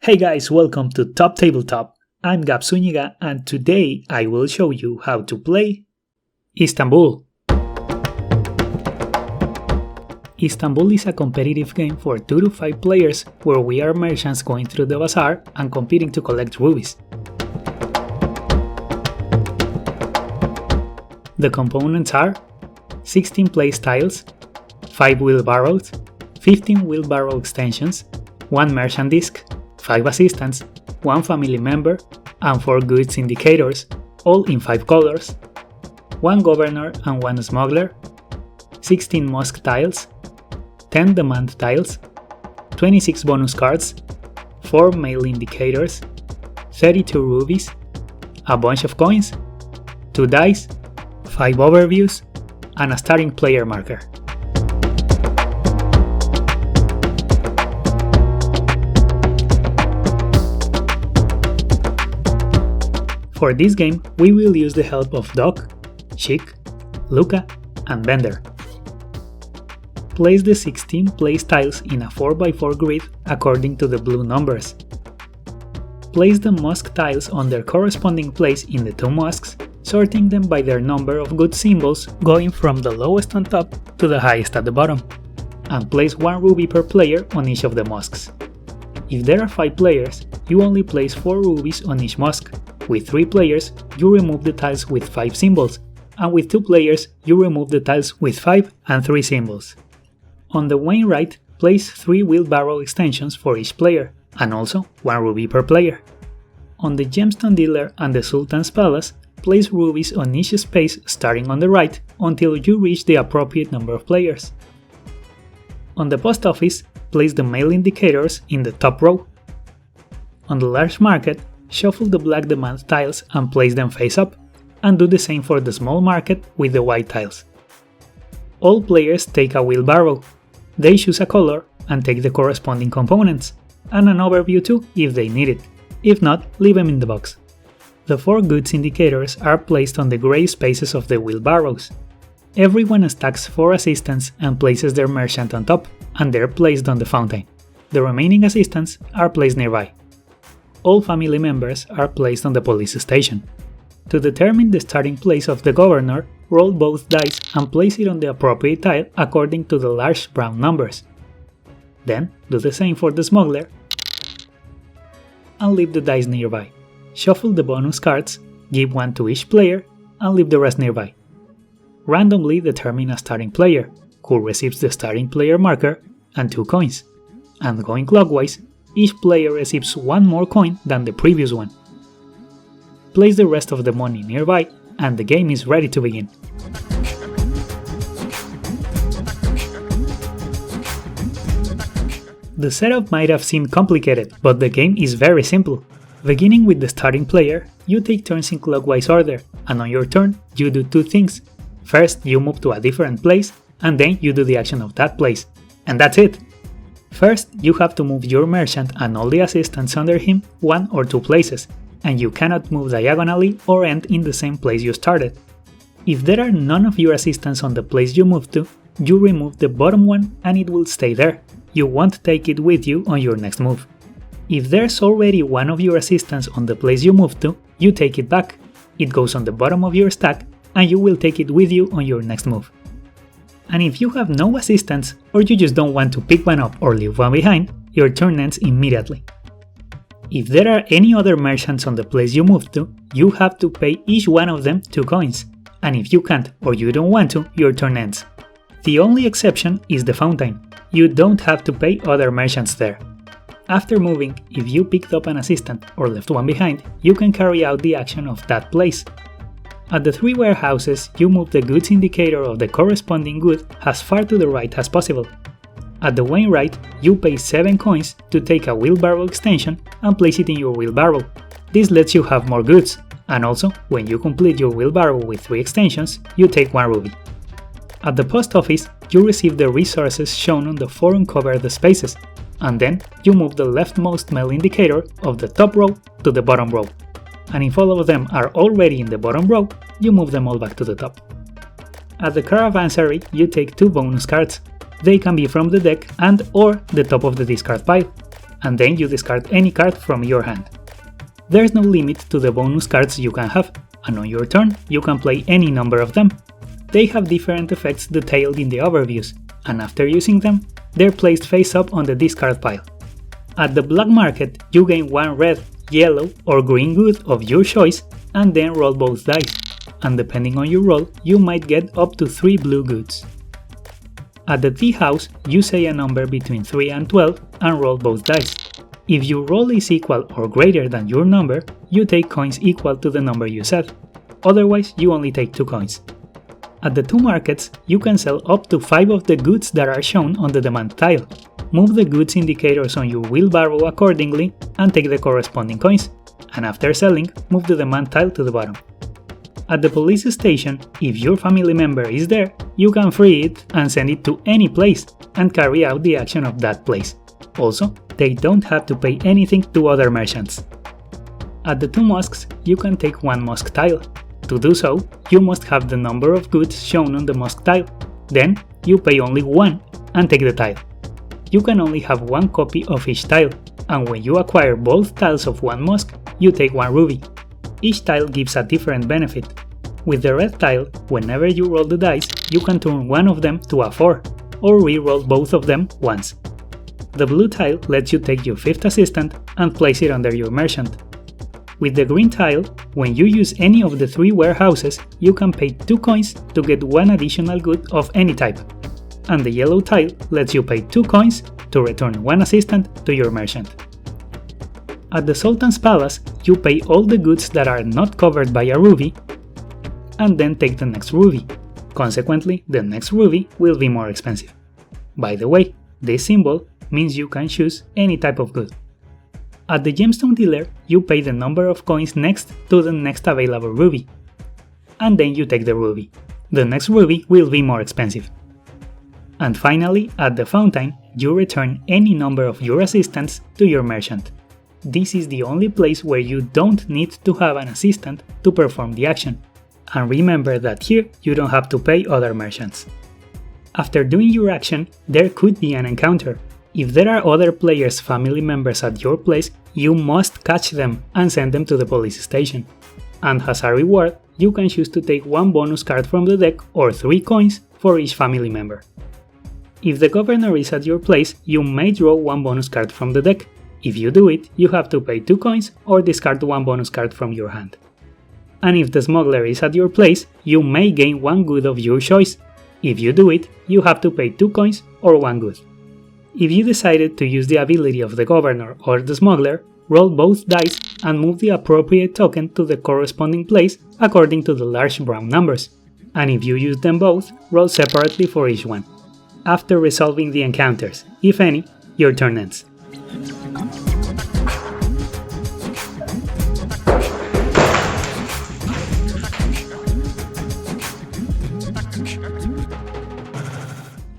Hey guys, welcome to Top Tabletop. I'm Gab Zúñiga and today I will show you how to play Istanbul. Istanbul is a competitive game for 2 to 5 players where we are merchants going through the bazaar and competing to collect rubies. The components are 16 place tiles, 5 wheelbarrows, 15 wheelbarrow extensions, 1 merchant disc, 5 assistants, 1 family member, and 4 goods indicators, all in 5 colors, 1 governor and 1 smuggler, 16 mosque tiles, 10 demand tiles, 26 bonus cards, 4 mail indicators, 32 rubies, a bunch of coins, 2 dice, 5 overviews, and a starting player marker. For this game, we will use the help of Doc, Chic, Luca, and Bender. Place the 16 place tiles in a 4x4 grid according to the blue numbers. Place the mosque tiles on their corresponding place in the 2 mosques, sorting them by their number of good symbols going from the lowest on top to the highest at the bottom, and place 1 ruby per player on each of the mosques. If there are 5 players, you only place 4 rubies on each mosque. With 3 players, you remove the tiles with 5 symbols, and with 2 players, you remove the tiles with 5 and 3 symbols. On the Wainwright, place 3 wheelbarrow extensions for each player, and also 1 ruby per player. On the Gemstone dealer and the Sultan's palace, place rubies on each space starting on the right until you reach the appropriate number of players. On the post office, place the mail indicators in the top row. On the large market, shuffle the black demand tiles and place them face up, and do the same for the small market with the white tiles. All players take a wheelbarrow. They choose a color and take the corresponding components, and an overview too if they need it. If not, leave them in the box. The 4 goods indicators are placed on the grey spaces of the wheelbarrows. Everyone stacks 4 assistants and places their merchant on top, and they're placed on the fountain. The remaining assistants are placed nearby. All family members are placed on the police station. To determine the starting place of the governor, roll both dice and place it on the appropriate tile according to the large brown numbers. Then, do the same for the smuggler and leave the dice nearby. Shuffle the bonus cards, give 1 to each player, and leave the rest nearby. Randomly determine a starting player, who receives the starting player marker and 2 coins. And going clockwise, each player receives 1 more coin than the previous one. Place the rest of the money nearby, and the game is ready to begin. The setup might have seemed complicated, but the game is very simple. Beginning with the starting player, you take turns in clockwise order, and on your turn, you do 2 things. First, you move to a different place, and then you do the action of that place. And that's it! First, you have to move your merchant and all the assistants under him 1 or 2 places, and you cannot move diagonally or end in the same place you started. If there are none of your assistants on the place you moved to, you remove the bottom one and it will stay there. You won't take it with you on your next move. If there's already one of your assistants on the place you moved to, you take it back. It goes on the bottom of your stack and you will take it with you on your next move. And if you have no assistants, or you just don't want to pick one up or leave one behind, your turn ends immediately. If there are any other merchants on the place you moved to, you have to pay each one of them 2 coins, and if you can't or you don't want to, your turn ends. The only exception is the fountain. You don't have to pay other merchants there. After moving, if you picked up an assistant or left one behind, you can carry out the action of that place. At the 3 warehouses, you move the goods indicator of the corresponding good as far to the right as possible. At the Wainwright, you pay 7 coins to take a wheelbarrow extension and place it in your wheelbarrow. This lets you have more goods, and also, when you complete your wheelbarrow with 3 extensions, you take 1 ruby. At the post office, you receive the resources shown on the 4 uncovered spaces, and then you move the leftmost mail indicator of the top row to the bottom row. And if all of them are already in the bottom row, you move them all back to the top. At the Caravansary, you take 2 bonus cards. They can be from the deck and or the top of the discard pile. and then you discard any card from your hand. There's no limit to the bonus cards you can have, and on your turn you can play any number of them. They have different effects detailed in the overviews, and after using them, they're placed face up on the discard pile. At the black market, you gain one red, yellow or green good of your choice and then roll both dice, and depending on your roll, you might get up to 3 blue goods. At the tea house, you say a number between 3 and 12 and roll both dice. If your roll is equal or greater than your number, you take coins equal to the number you said. Otherwise, you only take 2 coins. At the 2 markets, you can sell up to 5 of the goods that are shown on the demand tile. Move the goods indicators on your wheelbarrow accordingly and take the corresponding coins, and after selling, move the demand tile to the bottom. At the police station, if your family member is there, you can free it and send it to any place and carry out the action of that place. Also, they don't have to pay anything to other merchants. At the 2 mosques, you can take 1 mosque tile. To do so, you must have the number of goods shown on the mosque tile. Then, you pay only 1 and take the tile. You can only have 1 copy of each tile, and when you acquire both tiles of 1 mosque, you take 1 ruby. Each tile gives a different benefit. With the red tile, whenever you roll the dice, you can turn one of them to a 4, or re-roll both of them once. The blue tile lets you take your 5th assistant and place it under your merchant. With the green tile, when you use any of the 3 warehouses, you can pay 2 coins to get 1 additional good of any type. And the yellow tile lets you pay 2 coins to return 1 assistant to your merchant. At the Sultan's palace, you pay all the goods that are not covered by a ruby, and then take the next ruby. Consequently, the next ruby will be more expensive. By the way, this symbol means you can choose any type of good. At the Gemstone dealer, you pay the number of coins next to the next available ruby, and then you take the ruby. The next ruby will be more expensive. And finally, at the fountain, you return any number of your assistants to your merchant. This is the only place where you don't need to have an assistant to perform the action. And remember that here you don't have to pay other merchants. After doing your action, there could be an encounter. If there are other players' family members at your place, you must catch them and send them to the police station. And as a reward, you can choose to take 1 bonus card from the deck or 3 coins for each family member. If the governor is at your place, you may draw 1 bonus card from the deck. If you do it, you have to pay 2 coins or discard 1 bonus card from your hand. And if the smuggler is at your place, you may gain 1 good of your choice. If you do it, you have to pay 2 coins or 1 good. If you decided to use the ability of the governor or the smuggler, roll both dice and move the appropriate token to the corresponding place according to the large brown numbers. And if you use them both, roll separately for each one. After resolving the encounters, if any, your turn ends.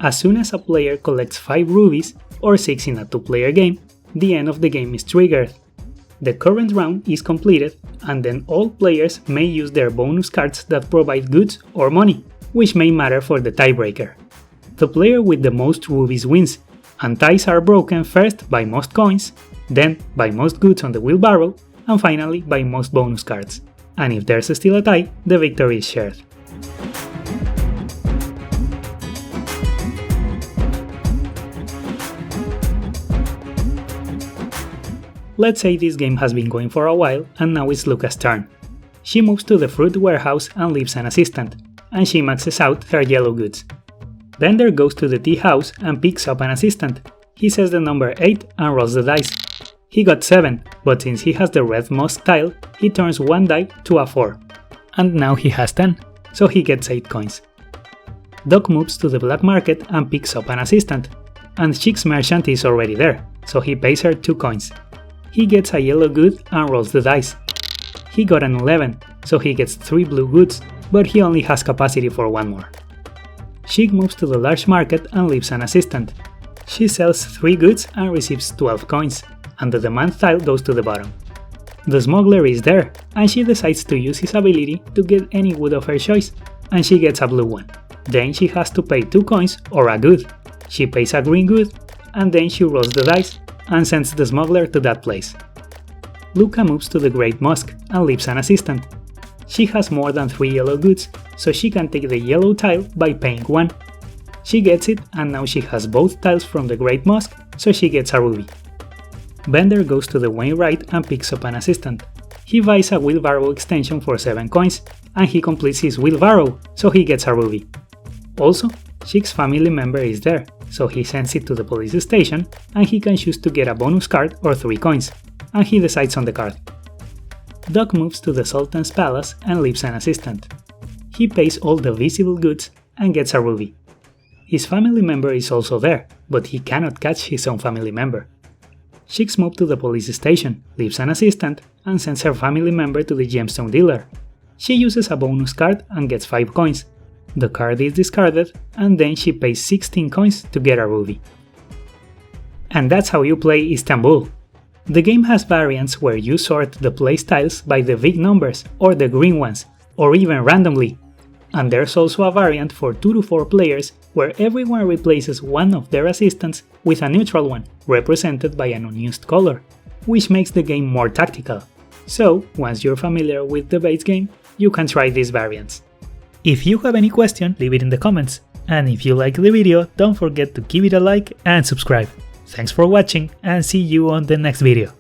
As soon as a player collects 5 rubies, or 6 in a 2-player game, the end of the game is triggered. The current round is completed, and then all players may use their bonus cards that provide goods or money, which may matter for the tiebreaker. The player with the most rubies wins, and ties are broken first by most coins, then by most goods on the wheelbarrow, and finally by most bonus cards. And if there's still a tie, the victory is shared. Let's say this game has been going for a while and now it's Luca's turn. She moves to the fruit warehouse and leaves an assistant, and she maxes out her yellow goods. Bender goes to the tea house and picks up an assistant. He says the number 8 and rolls the dice. He got 7, but since he has the red mosque tile, he turns 1 die to a 4. And now he has 10, so he gets 8 coins. Doc moves to the black market and picks up an assistant, and Chick's merchant is already there, so he pays her 2 coins. He gets a yellow good and rolls the dice. He got an 11, so he gets 3 blue goods, but he only has capacity for 1 more. Chick moves to the large market and leaves an assistant. She sells 3 goods and receives 12 coins, and the demand tile goes to the bottom. The smuggler is there, and she decides to use his ability to get any good of her choice, and she gets a blue one. Then she has to pay 2 coins or a good. She pays a green good, and then she rolls the dice, and sends the smuggler to that place. Luca moves to the Great Mosque and leaves an assistant. She has more than 3 yellow goods, so she can take the yellow tile by paying 1. She gets it, and now she has both tiles from the Great Mosque, so she gets a ruby. Bender goes to the Wainwright and picks up an assistant. He buys a wheelbarrow extension for 7 coins, and he completes his wheelbarrow, so he gets a ruby. Also, Chick's family member is there, so he sends it to the police station, and he can choose to get a bonus card or 3 coins, and he decides on the card. Doc moves to the Sultan's palace and leaves an assistant. He pays all the visible goods and gets a ruby. His family member is also there, but he cannot catch his own family member. Chick's moves to the police station, leaves an assistant, and sends her family member to the Gemstone dealer. She uses a bonus card and gets 5 coins. The card is discarded, and then she pays 16 coins to get a ruby. And that's how you play Istanbul. The game has variants where you sort the place tiles by the big numbers or the green ones, or even randomly. And there's also a variant for 2 to 4 players where everyone replaces one of their assistants with a neutral one, represented by an unused color, which makes the game more tactical. So, once you're familiar with the base game, you can try these variants. If you have any question, leave it in the comments, and if you like the video, don't forget to give it a like and subscribe. Thanks for watching, and see you on the next video.